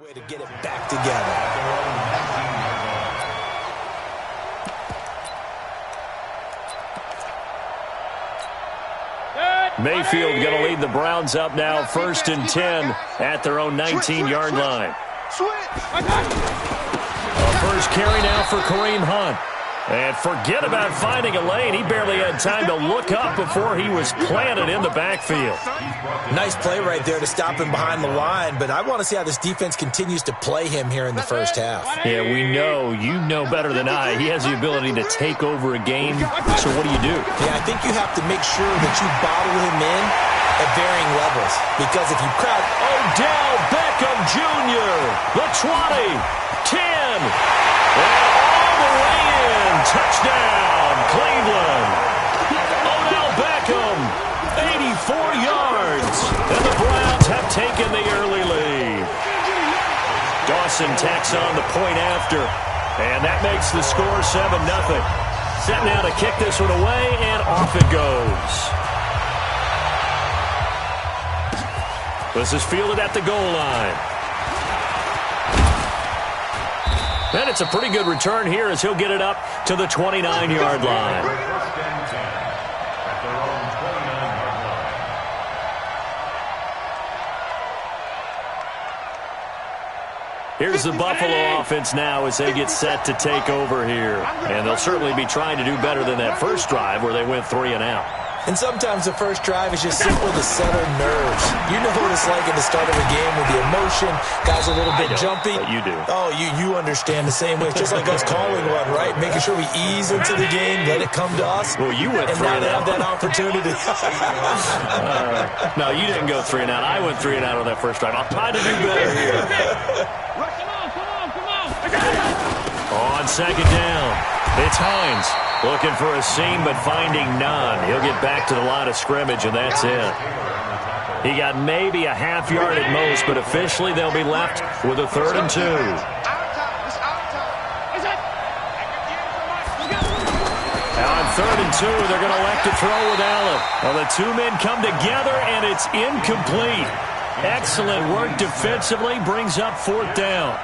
Way to get it back together. Mayfield going to lead the Browns up now, 1st and 10 at their own 19-yard line. First carry now for Kareem Hunt. And forget about finding a lane. He barely had time to look up before he was planted in the backfield. Nice play right there to stop him behind the line, but I want to see how this defense continues to play him here in the first half. Yeah, we know. You know better than I. He has the ability to take over a game. So what do you do? Yeah, I think you have to make sure that you bottle him in at varying levels. Because if you crowd Odell Beckham Jr., the 20, 10, and all the way in. Touchdown, Cleveland. Odell Beckham, 84 yards. And the Browns have taken the early lead. Dawson tacks on the point after. And that makes the score 7-0. Set now to kick this one away, and off it goes. This is fielded at the goal line. And it's a pretty good return here as he'll get it up to the 29-yard line. Here's the Buffalo offense now as they get set to take over here. And they'll certainly be trying to do better than that first drive where they went 3 and out. And sometimes the first drive is just simple to settle nerves. You know what it's like at the start of a game with the emotion. Guys a little bit jumpy. But you do. Oh, you understand the same way. It's just like us calling one, right? Making sure we ease into the game, let it come to us. Well, you went 3 and out. And now they have that opportunity. No, you didn't go 3 and out. I went 3 and out on that first drive. I'll try to do better here. On second down, it's Hines. Looking for a seam, but finding none. He'll get back to the line of scrimmage, and that's it. He got maybe a half yard at most, but officially they'll be left with a 3rd and 2. Now on 3rd and 2, they're going to elect to throw with Allen. Well, the two men come together, and it's incomplete. Excellent work defensively, brings up 4th down.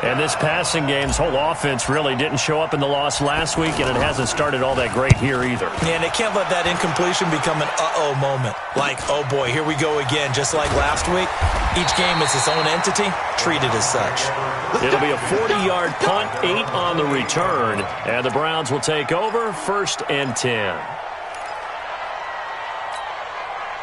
And this passing game's whole offense really didn't show up in the loss last week, and it hasn't started all that great here either. Yeah, and they can't let that incompletion become an uh-oh moment. Like, oh boy, here we go again. Just like last week, each game is its own entity, treated as such. It'll be a 40-yard punt, 8 on the return, and the Browns will take over, 1st and 10.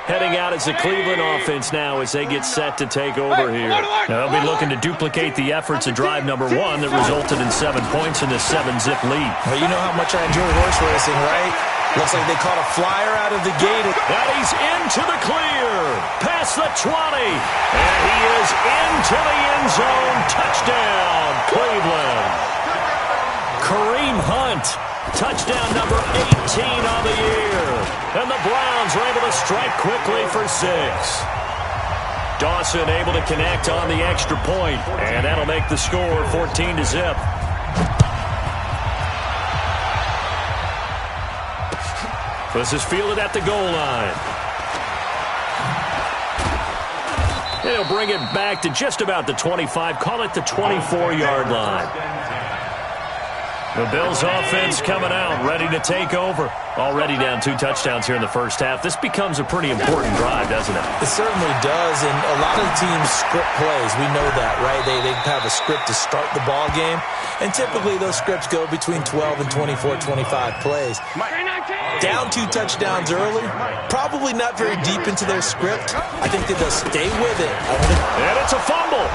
Heading out is the Cleveland offense now as they get set to take over here. Now they'll be looking to duplicate the efforts of drive number 1 that resulted in 7 points in this 7-zip lead. Well, you know how much I enjoy horse racing, right? Looks like they caught a flyer out of the gate. Now he's into the clear. Past the 20. And he is into the end zone. Touchdown, Cleveland. Kareem Hunt. Touchdown number 18 on the year. And the Browns are able to strike quickly for 6. Dawson able to connect on the extra point. And that'll make the score 14-0. This is fielded at the goal line. They'll bring it back to just about the 25. Call it the 24-yard line. The Bills offense coming out, ready to take over. Already down 2 touchdowns here in the first half. This becomes a pretty important drive, doesn't it? It certainly does, and a lot of teams script plays. We know that, right? They have a script to start the ball game, and typically those scripts go between 12 and 24, 25 plays. Down 2 touchdowns early, probably not very deep into their script. I think that they'll stay with it. And it's a fumble.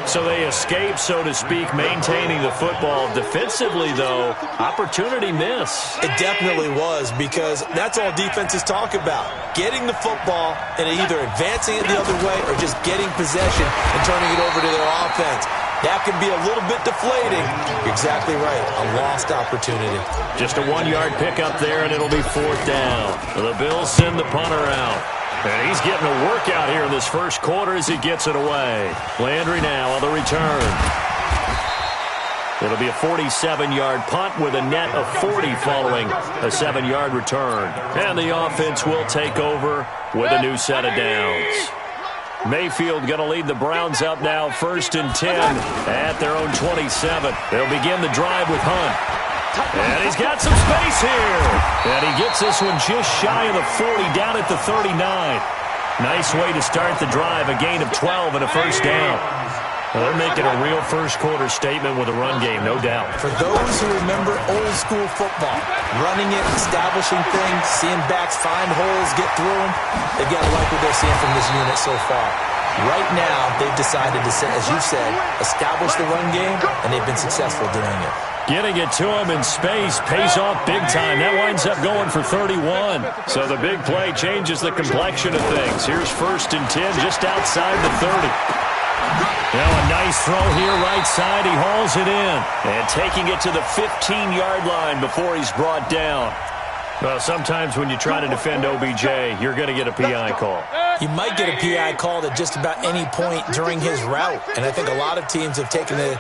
So they escape, so to speak, maintaining the football. Defensively, though, opportunity miss. It definitely was, because that's all defenses talk about. Getting the football and either advancing it the other way or just getting possession and turning it over to their offense. That can be a little bit deflating. You're exactly right. A lost opportunity. Just a 1-yard pickup there, and it'll be 4th down. The Bills send the punter out. And he's getting a workout here in this first quarter as he gets it away. Landry now on the return. It'll be a 47-yard punt with a net of 40 following a 7-yard return. And the offense will take over with a new set of downs. Mayfield going to lead the Browns up now, 1st and 10 at their own 27. They'll begin the drive with Hunt. And he's got some space here. And he gets this one just shy of the 40, down at the 39. Nice way to start the drive, a gain of 12 and a first down. Well, they're making a real first-quarter statement with a run game, no doubt. For those who remember old-school football, running it, establishing things, seeing backs find holes, get through them, they've got to like what they're seeing from this unit so far. Right now, they've decided to, as you said, establish the run game, and they've been successful doing it. Getting it to him in space pays off big time. That winds up going for 31. So the big play changes the complexion of things. Here's 1st and 10 just outside the 30. Now a nice throw here right side. He hauls it in. And taking it to the 15-yard line before he's brought down. Well, sometimes when you try to defend OBJ, you're going to get a PI call. You might get a PI called at just about any point during his route. And I think a lot of teams have taken the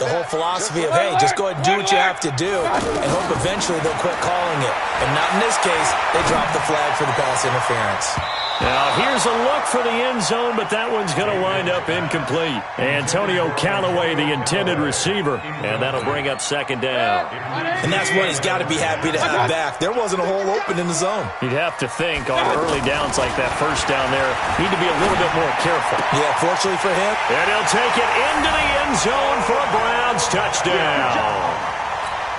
whole philosophy of, hey, just go ahead and do what you have to do and hope eventually they'll quit calling it. And not in this case. They dropped the flag for the pass interference. Now, here's a look for the end zone, but that one's going to wind up incomplete. Antonio Callaway, the intended receiver, and that'll bring up 2nd down. And that's one he's got to be happy to have back. There wasn't a hole open in the zone. You'd have to think on early downs like that first down there, need to be a little bit more careful. Yeah, fortunately for him. And he'll take it into the end zone for a Browns touchdown.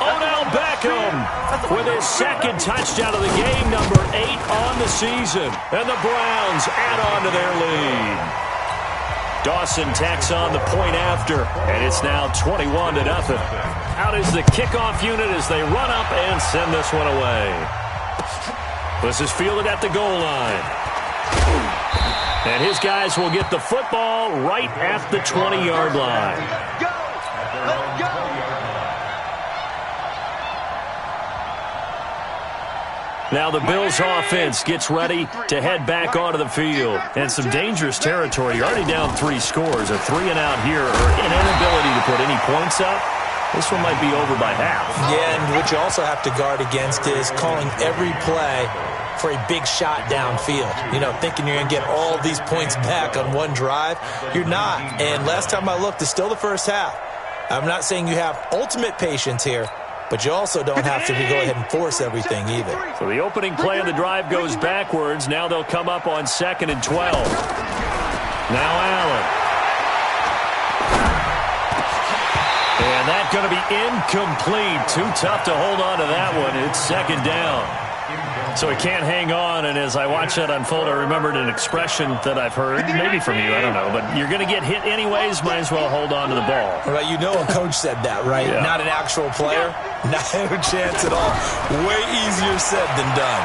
Odell Beckham with his 2nd touchdown of the game, number 8 on the season. And the Browns add on to their lead. Dawson tacks on the point after, and it's now 21-0. Out is the kickoff unit as they run up and send this one away. This is fielded at the goal line. And his guys will get the football right at the 20-yard line. Let's go! Now the Bills offense gets ready to head back onto the field. And some dangerous territory. You're already down 3 scores. A 3-and-out here, or an inability to put any points up. This one might be over by half. Yeah, and what you also have to guard against is calling every play for a big shot downfield. You know, thinking you're going to get all these points back on one drive. You're not. And last time I looked, it's still the first half. I'm not saying you have ultimate patience here, but you also don't have to go ahead and force everything either. So the opening play of the drive goes backwards. Now they'll come up on 2nd and 12. Now Allen. And that's going to be incomplete. Too tough to hold on to that one. It's 2nd down. So he can't hang on, and as I watch that unfold, I remembered an expression that I've heard, maybe from you, I don't know, but you're going to get hit anyways, might as well hold on to the ball. Right, you know a coach said that, right? Yeah. Not an actual player. Not a chance at all. Way easier said than done.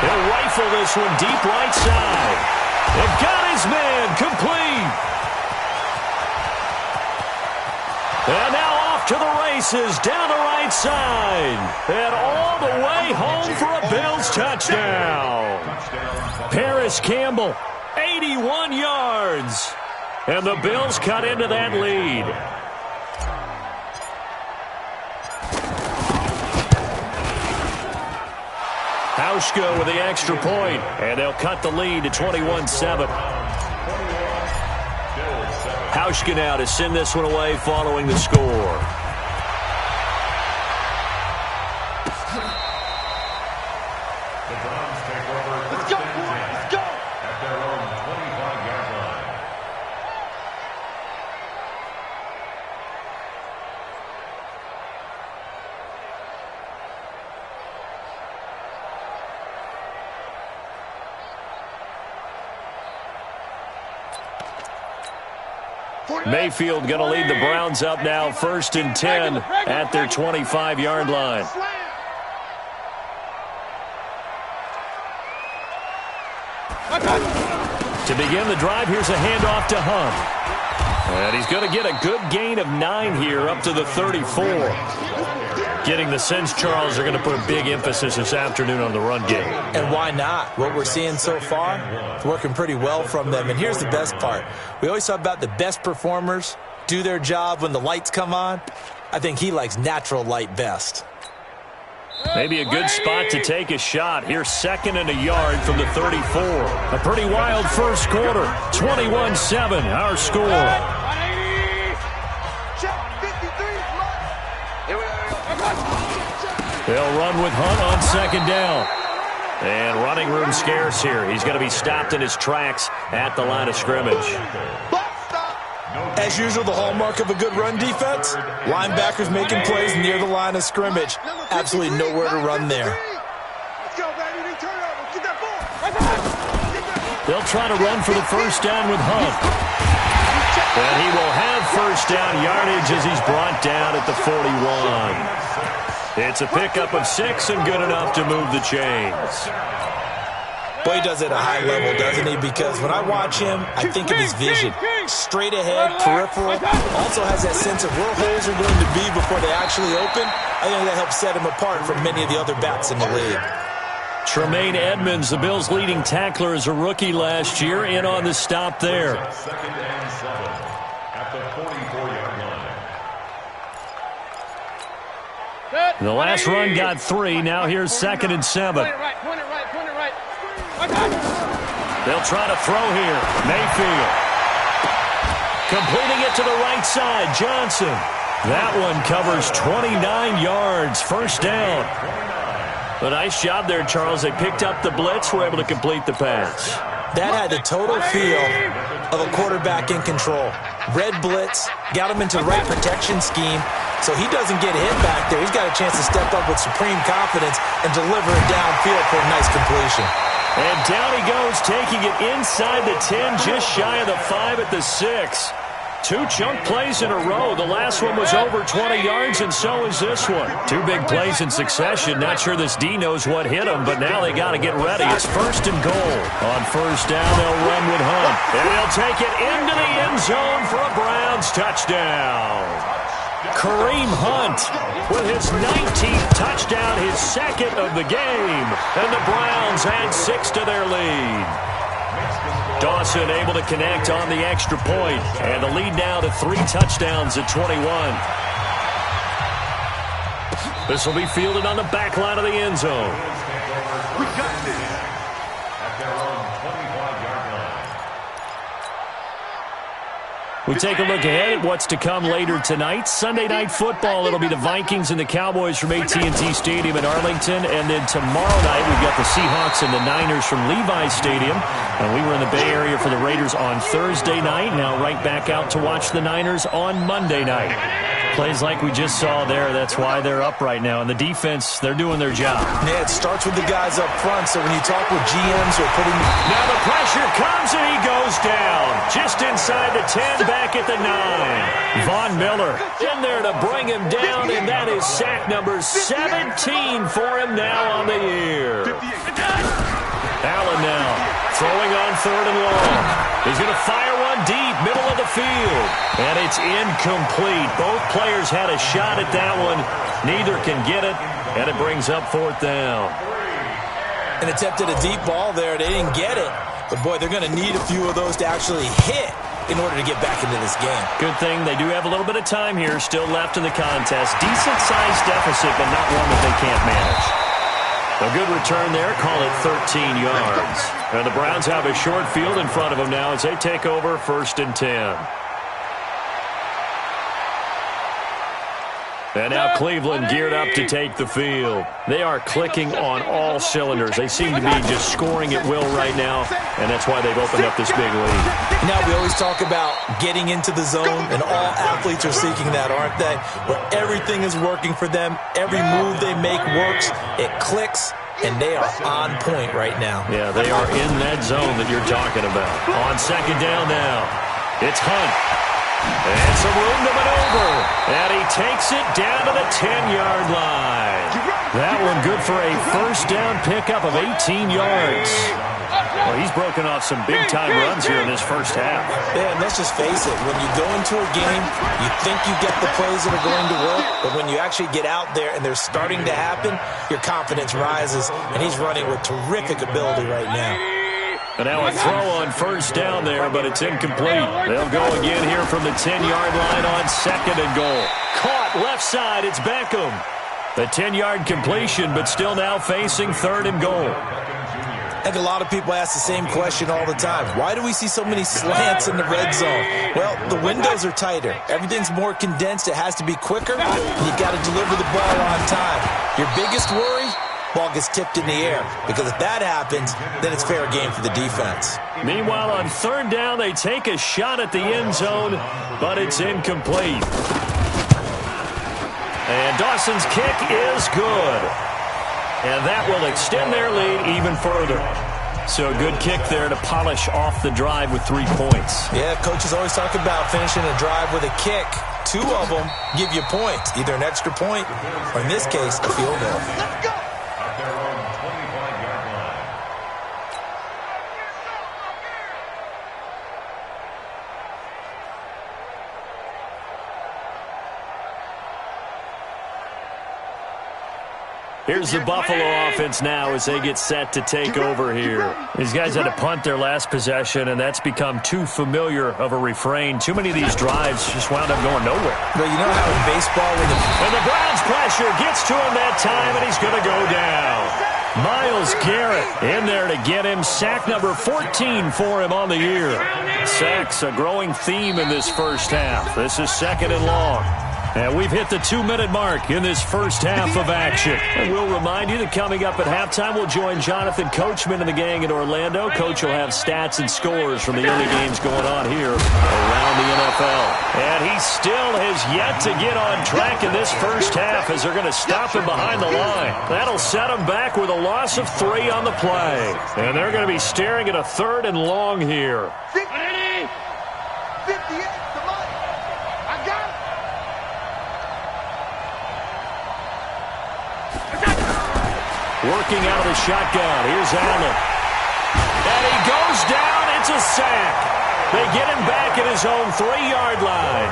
He'll rifle this one deep right side. They've got his man complete. And now off to the races down the right side. And all the way home for a Bills touchdown. Paris Campbell, 81 yards. And the Bills cut into that lead. Hauschka with the extra point, and they'll cut the lead to 21-7. Hauschka now to send this one away following the score. Let's go, let's go! At their own 25-yard line. Mayfield going to lead the Browns up now, 1st and 10 at their 25-yard line. To begin the drive, here's a handoff to Hunt. And he's going to get a good gain of 9 here up to the 34. Getting the sense, Charles, are going to put a big emphasis this afternoon on the run game. And why not? What we're seeing so far, it's working pretty well from them. And here's the best part. We always talk about the best performers do their job when the lights come on. I think he likes natural light best. Maybe a good spot to take a shot. Here's 2nd and a yard from the 34. A pretty wild first quarter. 21-7, our score. They'll run with Hunt on 2nd down. And running room scarce here. He's going to be stopped in his tracks at the line of scrimmage. As usual, the hallmark of a good run defense, linebackers making plays near the line of scrimmage. Absolutely nowhere to run there. They'll try to run for the first down with Hunt. And he will have first down yardage as he's brought down at the 41. It's a pickup of 6 and good enough to move the chains. Boy, he does it at a high level, doesn't he? Because when I watch him, I think of his vision. Straight ahead, peripheral. Also has that sense of where holes are going to be before they actually open. I think that helps set him apart from many of the other backs in the league. Tremaine Edmonds, the Bills' leading tackler as a rookie last year, in on the stop there. 2nd and 7 at the 44-yard line. The last run got 3. Now here's 2nd and 7. They'll try to throw here. Mayfield. Completing it to the right side. Johnson. That one covers 29 yards. First down. A nice job there, Charles. They picked up the blitz, were able to complete the pass. That had the total feel of a quarterback in control. Red blitz, got him into the right protection scheme, so he doesn't get hit back there. He's got a chance to step up with supreme confidence and deliver it downfield for a nice completion. And down he goes, taking it inside the 10, just shy of the 5 at the 6. 2 chunk plays in a row. The last one was over 20 yards, and so is this one. 2 big plays in succession. Not sure this D knows what hit him, but now they got to get ready. It's 1st and goal. On first down, they'll run with Hunt. And they'll take it into the end zone for a Browns touchdown. Kareem Hunt with his 19th touchdown, his 2nd of the game. And the Browns add 6 to their lead. Dawson able to connect on the extra point. And the lead now to 3 touchdowns at 21. This will be fielded on the back line of the end zone. We got this. At their own 25-yard line. We take a look ahead at what's to come later tonight. Sunday Night Football, it'll be the Vikings and the Cowboys from AT&T Stadium in Arlington. And then tomorrow night, we've got the Seahawks and the Niners from Levi's Stadium. And we were in the Bay Area for the Raiders on Thursday night. Now right back out to watch the Niners on Monday night. Plays like we just saw there. That's why they're up right now. And the defense, they're doing their job. Yeah, it starts with the guys up front. So when you talk with GMs who are putting... Now the pressure comes and he goes down. Just inside the 10, back at the 9. Von Miller in there to bring him down. And that is sack number 17 for him now on the year. Allen now throwing on 3rd and long. He's going to fire one deep, middle of the field. And it's incomplete. Both players had a shot at that one. Neither can get it, and it brings up 4th down. An attempt at a deep ball there. They didn't get it. But, boy, they're going to need a few of those to actually hit in order to get back into this game. Good thing they do have a little bit of time here still left in the contest. Decent-sized deficit, but not one that they can't manage. A good return there, call it 13 yards. And the Browns have a short field in front of them now as they take over 1st and 10. And now Cleveland geared up to take the field. They are clicking on all cylinders. They seem to be just scoring at will right now, and that's why they've opened up this big lead. Now we always talk about getting into the zone, and all athletes are seeking that, aren't they? Where everything is working for them. Every move they make works. It clicks, and they are on point right now. Yeah, they are in that zone that you're talking about. On 2nd down now, it's Hunt. And some room to maneuver. And he takes it down to the 10-yard line. That one good for a first down pickup of 18 yards. Well, he's broken off some big-time runs here in this first half. Yeah, and let's just face it. When you go into a game, you think you get the plays that are going to work, but when you actually get out there and they're starting to happen, your confidence rises, and he's running with terrific ability right now. And now a throw on first down there, but it's incomplete. They'll go again here from the 10-yard line on 2nd and goal. Caught left side, it's Beckham. The 10-yard completion, but still now facing 3rd and goal. I think a lot of people ask the same question all the time. Why do we see so many slants in the red zone? Well, the windows are tighter. Everything's more condensed. It has to be quicker. And you got to deliver the ball on time. Your biggest worry? Ball gets tipped in the air. Because if that happens, then it's fair game for the defense. Meanwhile, on 3rd down, they take a shot at the end zone, but it's incomplete. And Dawson's kick is good. And that will extend their lead even further. So a good kick there to polish off the drive with 3 points. Yeah, coaches always talk about finishing a drive with a kick. 2 of them give you points, either an extra point or, in this case, a field goal. Let's go. At their own 25-yard line. Here's the Buffalo offense now as they get set to take over here. These guys had to punt their last possession, and that's become too familiar of a refrain. Too many of these drives just wound up going nowhere. But you know how in baseball when And the Browns pressure gets to him that time, and he's going to go down. Myles Garrett in there to get him. Sack number 14 for him on the year. Sacks a growing theme in this first half. This is 2nd and long. And we've hit the 2-minute mark in this first half of action. And we'll remind you that coming up at halftime, we'll join Jonathan Coachman and the gang in Orlando. Coach will have stats and scores from the early games going on here around the NFL. And he still has yet to get on track in this first half as they're going to stop him behind the line. That'll set him back with a loss of 3 on the play. And they're going to be staring at a 3rd and long here. 58. Come on. I got it. Working out of the shotgun. Here's Allen. And he goes down. It's a sack. They get him back at his own 3-yard line.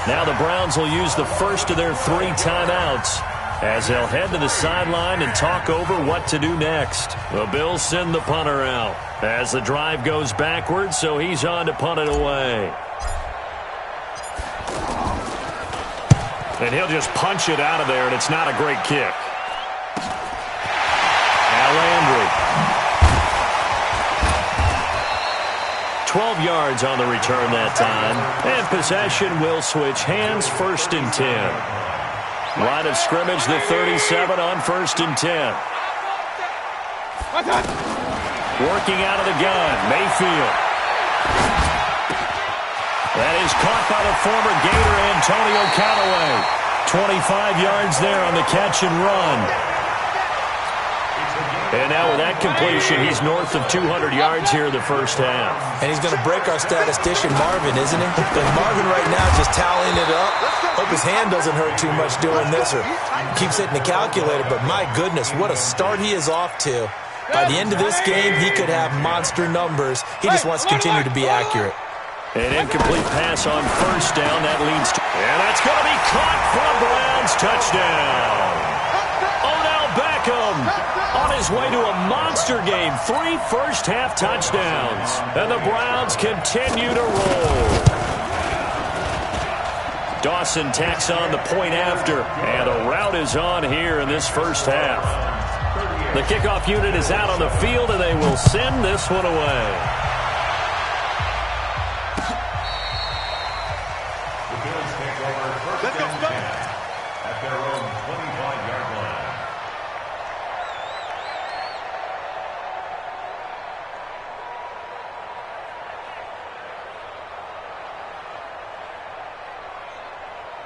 Now the Browns will use the first of their 3 timeouts as they'll head to the sideline and talk over what to do next. The Bills send the punter out as the drive goes backwards, so he's on to punt it away. And he'll just punch it out of there, and it's not a great kick. Landry. 12 yards on the return that time. And possession will switch hands, 1st and 10. Line of scrimmage, the 37 on 1st and 10. Working out of the gun, Mayfield. That is caught by the former Gator Antonio Callaway. 25 yards there on the catch and run. And now with that completion, he's north of 200 yards here in the first half. And he's going to break our statistician, Marvin, isn't he? But Marvin right now just tallying it up. Hope his hand doesn't hurt too much doing this or keeps hitting the calculator. But my goodness, what a start he is off to. By the end of this game, he could have monster numbers. He just wants to continue to be accurate. An incomplete pass on 1st down. That leads to... And that's going to be caught for a Browns touchdown. Odell Beckham on his way to a monster game. 3 first-half touchdowns. And the Browns continue to roll. Dawson tacks on the point after. And a rout is on here in this first half. The kickoff unit is out on the field, and they will send this one away. Let's go. At their own 25-yard line.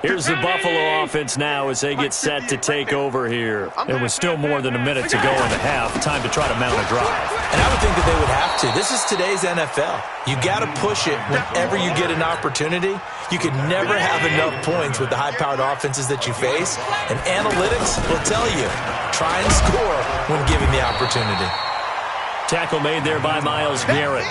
Here's the Buffalo offense now as they get set to take over here. There was still more than a minute to go in the half. Time to try to mount a drive. And I would think that they would have to. This is today's NFL. You got to push it whenever you get an opportunity. You can never have enough points with the high-powered offenses that you face. And analytics will tell you, try and score when given the opportunity. Tackle made there by Myles Garrett.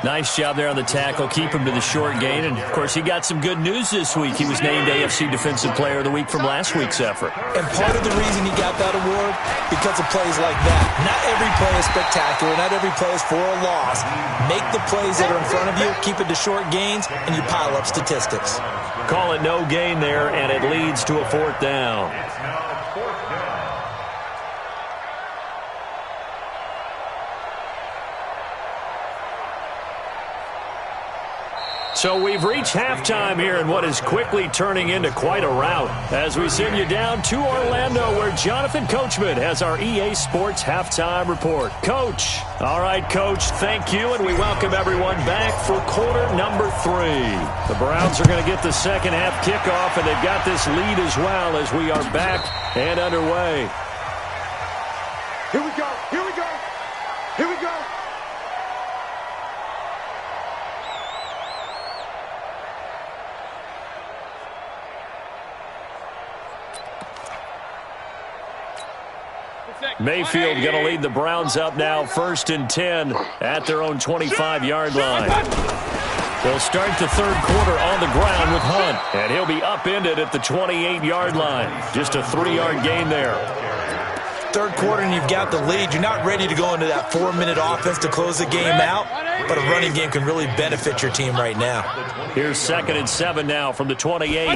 Nice job there on the tackle. Keep him to the short gain. And, of course, he got some good news this week. He was named AFC Defensive Player of the Week from last week's effort. And part of the reason he got that award, because of plays like that. Not every play is spectacular. Not every play is for a loss. Make the plays that are in front of you, keep it to short gains, and you pile up statistics. Call it no gain there, and it leads to a 4th down. So we've reached halftime here in what is quickly turning into quite a rout as we send you down to Orlando where Jonathan Coachman has our EA Sports Halftime Report. Coach. All right, Coach, thank you, and we welcome everyone back for quarter number 3. The Browns are going to get the second half kickoff, and they've got this lead as well as we are back and underway. Here we go. Here we go. Here we go. Mayfield going to lead the Browns up now, 1st and 10 at their own 25-yard line. They'll start the third quarter on the ground with Hunt, and he'll be upended at the 28-yard line. Just a 3-yard gain there. Third quarter and you've got the lead. You're not ready to go into that 4-minute offense to close the game out, but a running game can really benefit your team right now. Here's 2nd and 7 now from the 28.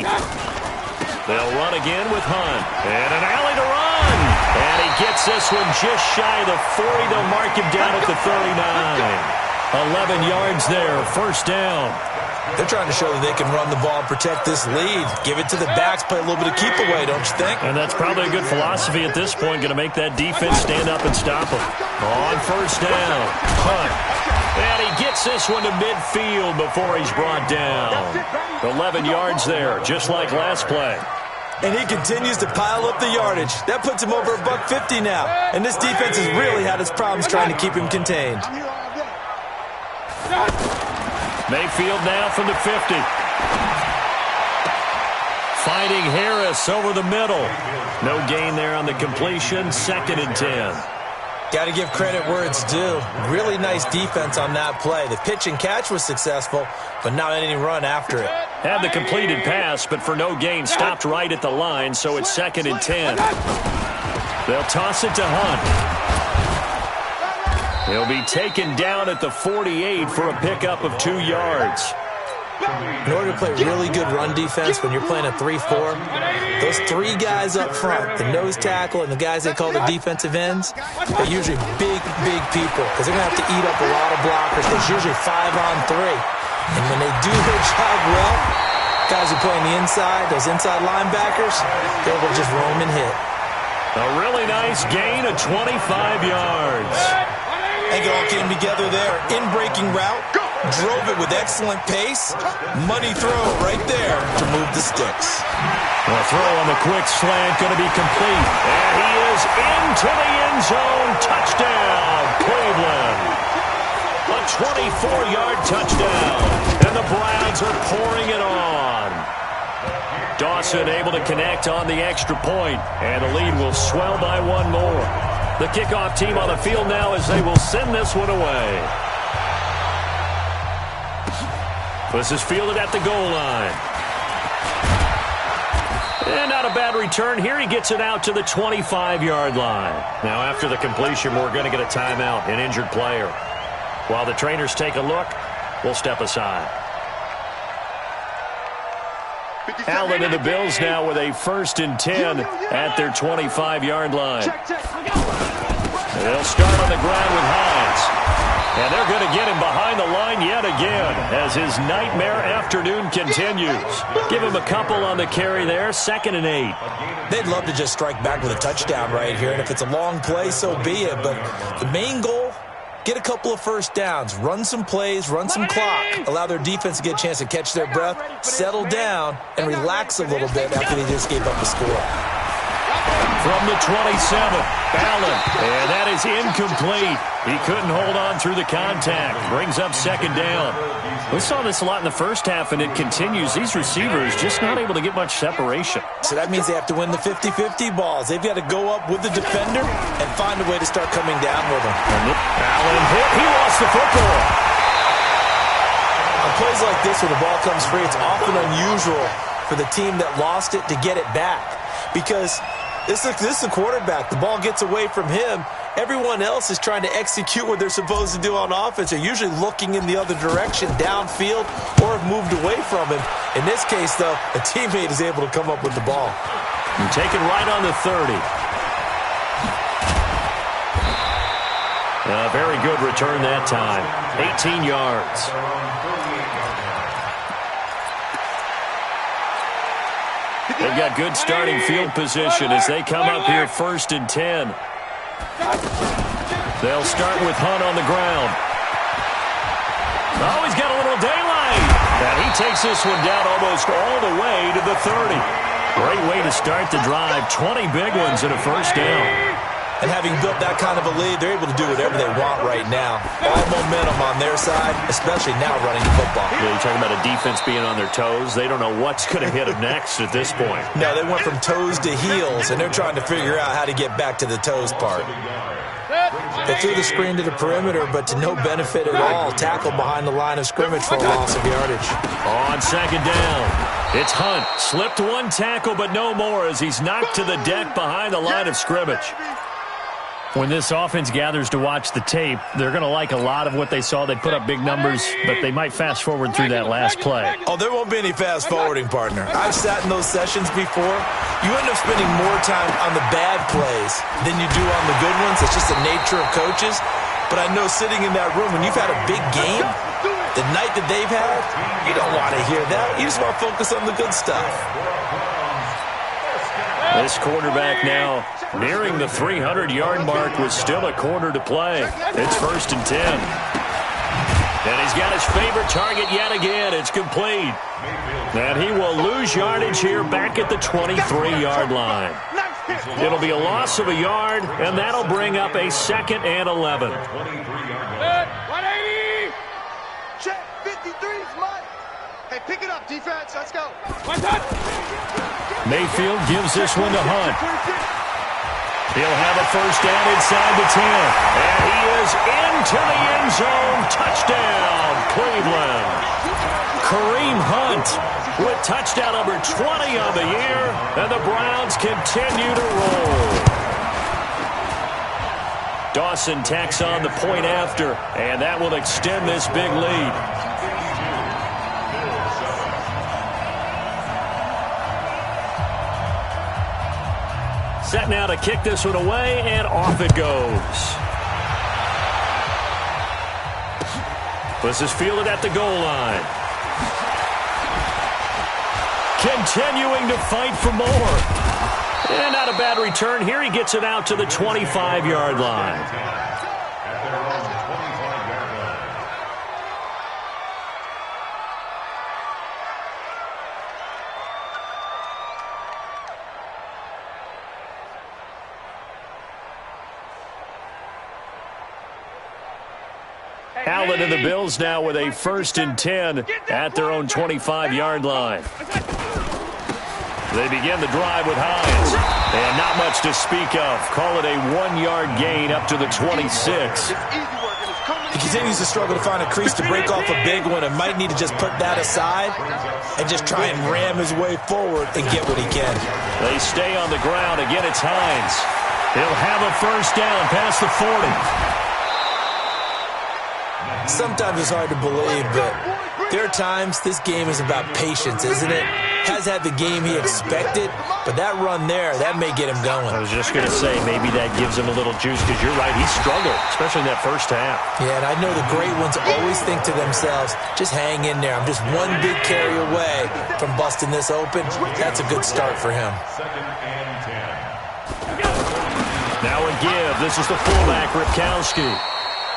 They'll run again with Hunt, and an alley to run. And he gets this one just shy of the 40. They'll mark him down at the 39. 11 yards there, 1st down. They're trying to show that they can run the ball and protect this lead. Give it to the backs, play a little bit of keep away, don't you think? And that's probably a good philosophy at this point, going to make that defense stand up and stop them. On 1st down, Hunt. And he gets this one to midfield before he's brought down. 11 yards there, just like last play. And he continues to pile up the yardage. That puts him over $150 now. And this defense has really had its problems trying to keep him contained. Mayfield now from the 50. Finding Harris over the middle. No gain there on the completion. 2nd and 10. Got to give credit where it's due. Really nice defense on that play. The pitch and catch was successful, but not any run after it. Had the completed pass, but for no gain, stopped right at the line, so it's 2nd and 10. They'll toss it to Hunt. He'll be taken down at the 48 for a pickup of 2 yards. In order to play really good run defense when you're playing a 3-4, those 3 guys up front, the nose tackle and the guys they call the defensive ends, are usually big people because they're going to have to eat up a lot of blockers. There's usually 5 on 3. And when they do their job well, guys who play on the inside, those inside linebackers, they're able to just roam and hit. A really nice gain of 25 yards. I think it all came together there. In-breaking route, drove it with excellent pace. Money throw right there to move the sticks. The throw on the quick slant going to be complete. And he is into the end zone. Touchdown, Cleveland. A 24-yard touchdown. And the Browns are pouring it on. Dawson able to connect on the extra point. And the lead will swell by 1 more. The kickoff team on the field now as they will send this one away. This is fielded at the goal line. And not a bad return here. He gets it out to the 25-yard line. Now after the completion, we're going to get a timeout, an injured player. While the trainers take a look, we'll step aside. Allen and the Bills now with a 1st and 10 at their 25-yard line. They'll start on the ground with Hines. And they're going to get him behind the line yet again as his nightmare afternoon continues. Give him a couple on the carry there, 2nd and 8. They'd love to just strike back with a touchdown right here, and if it's a long play, so be it. But the main goal, get a couple of first downs, run some plays, run some clock, allow their defense to get a chance to catch their breath, settle down, and relax a little bit after they just gave up the score. From the 27, Allen, and that is incomplete. He couldn't hold on through the contact. Brings up 2nd down. We saw this a lot in the first half, and it continues. These receivers just not able to get much separation. So that means they have to win the 50-50 balls. They've got to go up with the defender and find a way to start coming down with him. Allen hit. He lost the football. On plays like this where the ball comes free, it's often unusual for the team that lost it to get it back because this is the quarterback. The ball gets away from him. Everyone else is trying to execute what they're supposed to do on offense. They're usually looking in the other direction, downfield, or have moved away from him. In this case, though, a teammate is able to come up with the ball. And take it right on the 30. A very good return that time. 18 yards. They've got good starting field position as they come up here 1st and 10. They'll start with Hunt on the ground. Oh, he's got a little daylight. And he takes this one down almost all the way to the 30. Great way to start the drive. 20 big ones and a first down. And having built that kind of a lead, they're able to do whatever they want right now. All momentum on their side, especially now running the football. Yeah, you're talking about a defense being on their toes. They don't know what's going to hit them next at this point. No, they went from toes to heels, and they're trying to figure out how to get back to the toes part. They threw the screen to the perimeter, but to no benefit at all. Tackle behind the line of scrimmage for a loss of yardage. On 2nd down, it's Hunt. Slipped one tackle, but no more as he's knocked to the deck behind the line of scrimmage. When this offense gathers to watch the tape, they're going to like a lot of what they saw. They put up big numbers, but they might fast forward through that last play. Oh, there won't be any fast forwarding, partner. I've sat in those sessions before. You end up spending more time on the bad plays than you do on the good ones. It's just the nature of coaches. But I know sitting in that room, when you've had a big game, the night that they've had, you don't want to hear that. You just want to focus on the good stuff. This quarterback now nearing the 300-yard mark with still a quarter to play. It's 1st and 10. And he's got his favorite target yet again. It's complete. And he will lose yardage here back at the 23-yard line. It'll be a loss of a yard, and that'll bring up a 2nd and 11. 180! Check, 53's mine. Hey, pick it up, defense. Let's go. Mayfield gives this one to Hunt. He'll have a first down inside the 10. And he is into the end zone. Touchdown, Cleveland. Kareem Hunt with touchdown number 20 on the year. And the Browns continue to roll. Dawson tacks on the point after. And that will extend this big lead. Set now to kick this one away, and off it goes. This is fielded at the goal line. Continuing to fight for more. And not a bad return here. He gets it out to the 25-yard line. Allen and the Bills now with a 1st and 10 at their own 25-yard line. They begin the drive with Hines. And not much to speak of. Call it a 1-yard gain up to the 26. He continues to struggle to find a crease to break off a big one and might need to just put that aside and just try and ram his way forward and get what he can. They stay on the ground. Again, it's Hines. He'll have a first down past the 40. Sometimes it's hard to believe, but there are times this game is about patience, isn't it? Has had the game he expected, but that run there, that may get him going. I was just going to say, maybe that gives him a little juice, because you're right, he struggled, especially in that first half. Yeah, and I know the great ones always think to themselves, just hang in there. I'm just one big carry away from busting this open. That's a good start for him. Now a give. This is the fullback, Ripkowski.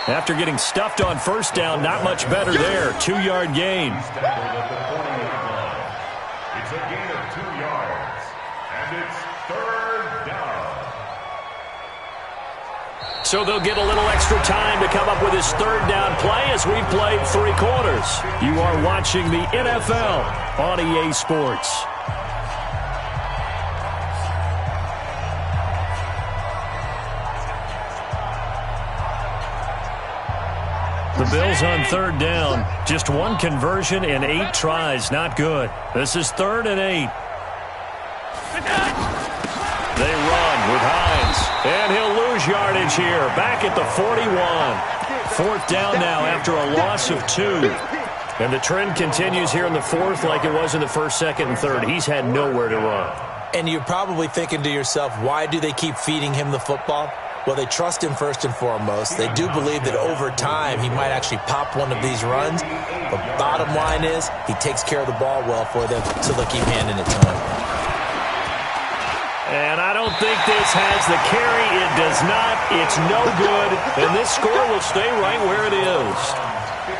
After getting stuffed on first down, not much better there. 2-yard gain. It's a gain of 2 yards, and it's 3rd down. So they'll get a little extra time to come up with his 3rd down play as we played 3 quarters. You are watching the NFL on EA Sports. The Bills on 3rd down. Just 1 conversion in 8 tries. Not good. This is 3rd and 8. They run with Hines. And he'll lose yardage here. Back at the 41. 4th down now after a loss of 2. And the trend continues here in the 4th like it was in the 1st, 2nd, and 3rd. He's had nowhere to run. And you're probably thinking to yourself, why do they keep feeding him the football? Well, they trust him first and foremost. They do believe that over time he might actually pop one of these runs. But bottom line is he takes care of the ball well for them, so they'll keep handing it to him. And I don't think this has the carry. It does not. It's no good. And this score will stay right where it is.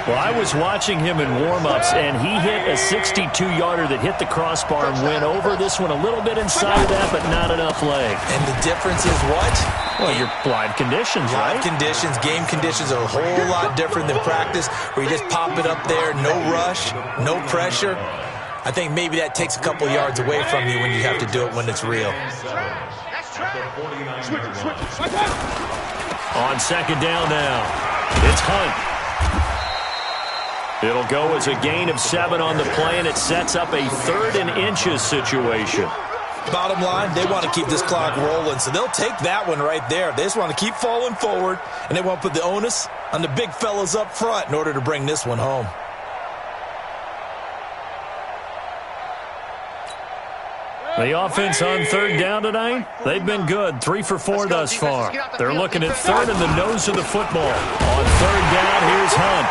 Well, I was watching him in warm-ups, and he hit a 62-yarder that hit the crossbar and went over. This one a little bit inside of that, but not enough leg. And the difference is what? Well, your live conditions, right? Live conditions, game conditions are a whole lot different than practice, where you just pop it up there, no rush, no pressure. I think maybe that takes a couple yards away from you when you have to do it when it's real. On second down now, it's Hunt. It'll go as a gain of 7 on the play, and it sets up a 3rd and inches situation. Bottom line, they want to keep this clock rolling, so they'll take that one right there. They just want to keep falling forward, and they want to put the onus on the big fellas up front in order to bring this one home. The offense on 3rd down tonight, they've been good, 3 for 4 thus far. They're looking at 3rd and the nose of the football. On 3rd down, here's Hunt.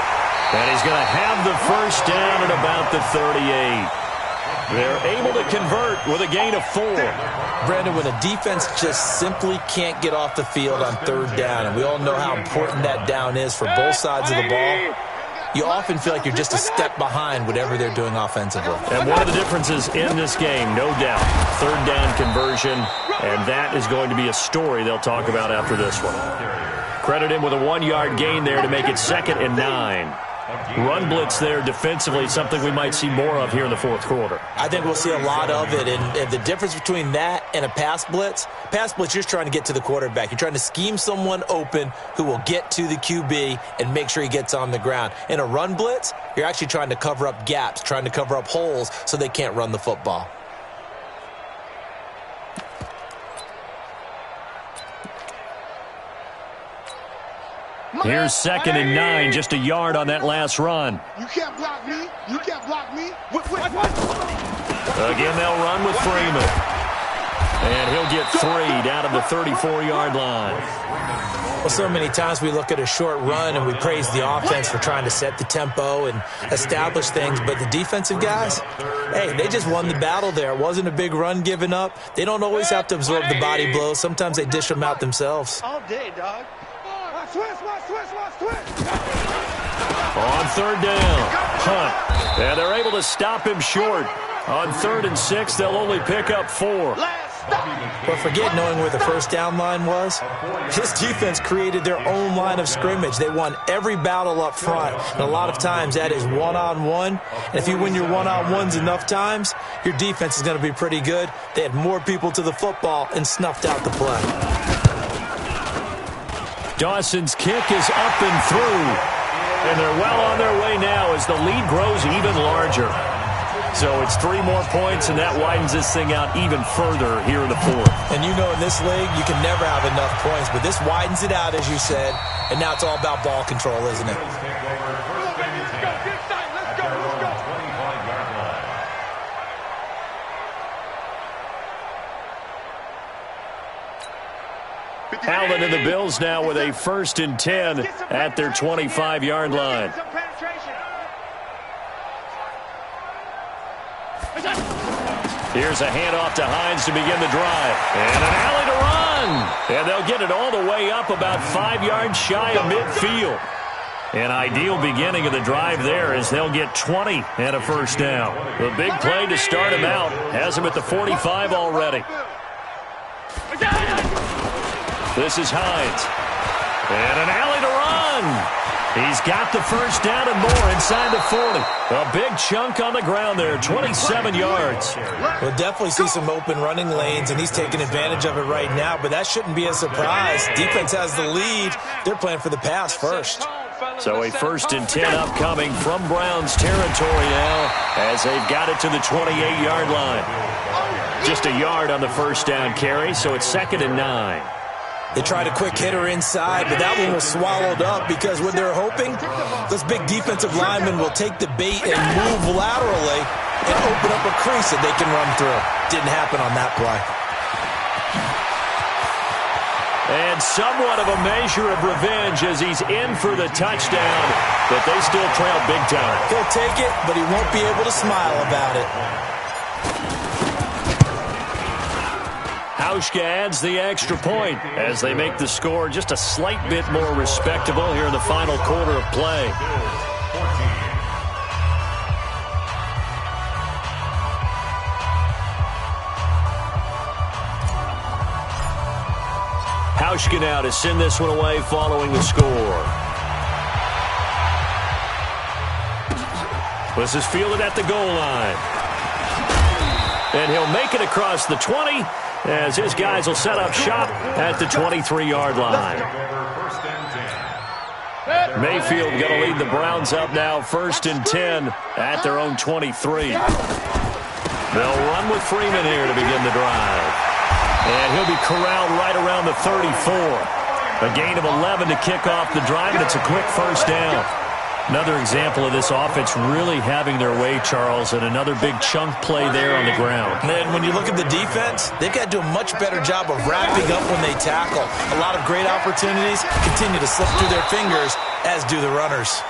And he's going to have the first down at about the 38. They're able to convert with a gain of 4. Brandon, when a defense just simply can't get off the field on 3rd down, and we all know how important that down is for both sides of the ball, you often feel like you're just a step behind whatever they're doing offensively. And one of the differences in this game, no doubt, 3rd down conversion, and that is going to be a story they'll talk about after this one. Credit him with a 1-yard gain there to make it 2nd and 9. Run blitz there defensively, something we might see more of here in the 4th quarter. I think we'll see a lot of it, and the difference between that and a pass blitz, you're just trying to get to the quarterback. You're trying to scheme someone open who will get to the QB and make sure he gets on the ground. In a run blitz, you're actually trying to cover up gaps, trying to cover up holes so they can't run the football. Here's 2nd and 9, just a yard on that last run. You can't block me. You can't block me. Again, they'll run with Freeman. And he'll get 3 down to the 34-yard line. Well, so many times we look at a short run and we praise the offense for trying to set the tempo and establish things, but the defensive guys, hey, they just won the battle there. It wasn't a big run given up. They don't always have to absorb the body blows. Sometimes they dish them out themselves. All day, dog. On 3rd down, Hunt. And they're able to stop him short. On 3rd and 6, they'll only pick up 4. But forget knowing where the first down line was. This defense created their own line of scrimmage. They won every battle up front. And a lot of times that is one-on-one. And if you win your one-on-ones enough times, your defense is going to be pretty good. They had more people to the football and snuffed out the play. Dawson's kick is up and through. And they're well on their way now as the lead grows even larger. So it's 3 more points, and that widens this thing out even further here in the 4th. And you know in this league, you can never have enough points, but this widens it out, as you said, and now it's all about ball control, isn't it? Allen and the Bills now with a 1st and 10 at their 25-yard line. Here's a handoff to Hines to begin the drive. And an alley to run. And they'll get it all the way up about 5 yards shy of midfield. An ideal beginning of the drive there as they'll get 20 and a first down. The big play to start him out has him at the 45 already. This is Hines. And an alley to run. He's got the first down and more inside the 40. A big chunk on the ground there, 27 yards. We'll definitely see some open running lanes, and he's taking advantage of it right now, but that shouldn't be a surprise. Defense has the lead. They're playing for the pass first. So a 1st and 10 upcoming from Browns territory now as they've got it to the 28-yard line. Just a yard on the first down carry, so it's 2nd and 9. They tried a quick hitter inside, but that one was swallowed up because what they're hoping, this big defensive lineman will take the bait and move laterally and open up a crease that they can run through. Didn't happen on that play. And somewhat of a measure of revenge as he's in for the touchdown, but they still trail big time. He'll take it, but he won't be able to smile about it. Hauschka adds the extra point as they make the score just a slight bit more respectable here in the final quarter of play. Hauschka now to send this one away following the score. This is fielded at the goal line. And he'll make it across the 20 as his guys will set up shop at the 23-yard line. Mayfield going to lead the Browns up now, 1st and 10 at their own 23. They'll run with Freeman here to begin the drive. And he'll be corralled right around the 34. A gain of 11 to kick off the drive, and it's a quick first down. Another example of this offense really having their way, Charles, and another big chunk play there on the ground. And when you look at the defense, they've got to do a much better job of wrapping up when they tackle. A lot of great opportunities continue to slip through their fingers, as do the runners.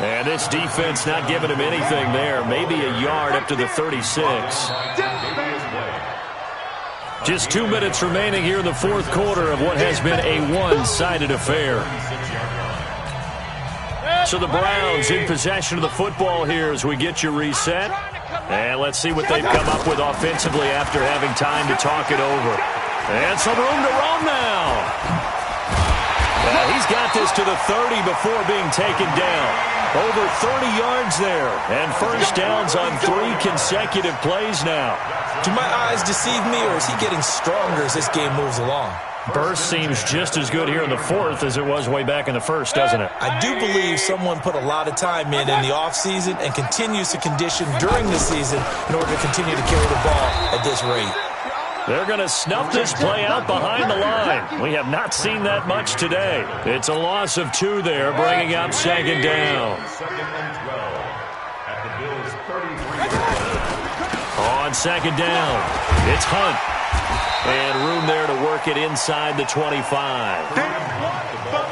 And this defense not giving them anything there. Maybe a yard up to the 36. Just 2 minutes remaining here in the fourth quarter of what has been a one-sided affair. So the Browns in possession of the football here as we get you reset. And let's see what they've come up with offensively after having time to talk it over. And some room to roam now. He's got this to the 30 before being taken down. Over 30 yards there. And first downs on 3 consecutive plays now. Do my eyes deceive me, or is he getting stronger as this game moves along? Burst seems just as good here in the fourth as it was way back in the first, doesn't it? I do believe someone put a lot of time in the offseason and continues to condition during the season in order to continue to carry the ball at this rate. They're going to snuff this play out behind the line. We have not seen that much today. It's a loss of 2 there, bringing up 2nd down. 2nd and 12 at the Bills' 33. On 2nd down, it's Hunt. And room there to work it inside the 25.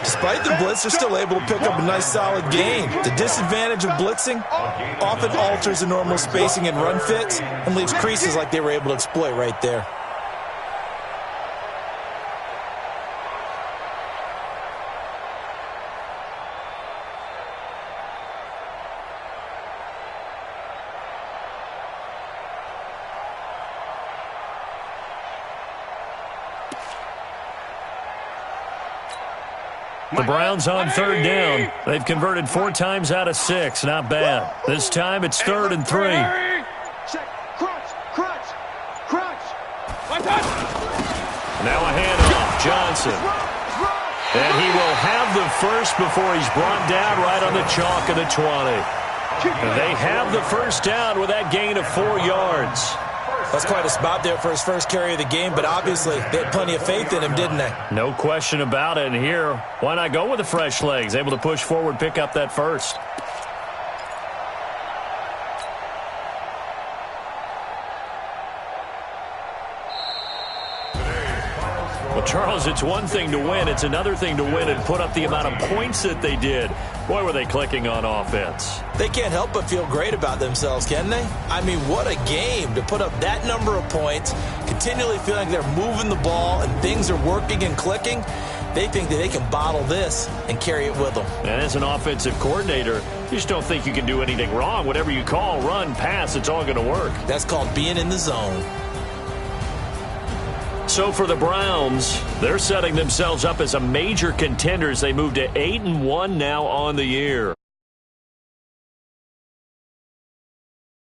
Despite the blitz, they're still able to pick up a nice solid gain. The disadvantage of blitzing often alters the normal spacing and run fits and leaves creases like they were able to exploit right there. The Browns on 3rd down. They've converted 4 times out of 6. Not bad. This time it's 3rd and 3. Now a handoff. Johnson. And he will have the first before he's brought down right on the chalk of the 20. They have the first down with that gain of 4 yards. That's quite a spot there for his first carry of the game, but obviously they had plenty of faith in him, didn't they? No question about it. And here, why not go with the fresh legs? Able to push forward, pick up that first. Well, Charles, it's one thing to win. It's another thing to win and put up the amount of points that they did. Boy, were they clicking on offense. They can't help but feel great about themselves, can they? I mean, what a game to put up that number of points, continually feeling like they're moving the ball and things are working and clicking. They think that they can bottle this and carry it with them. And as an offensive coordinator, you just don't think you can do anything wrong. Whatever you call, run, pass, it's all going to work. That's called being in the zone. So for the Browns, they're setting themselves up as a major contender as they move to 8-1 now on the year.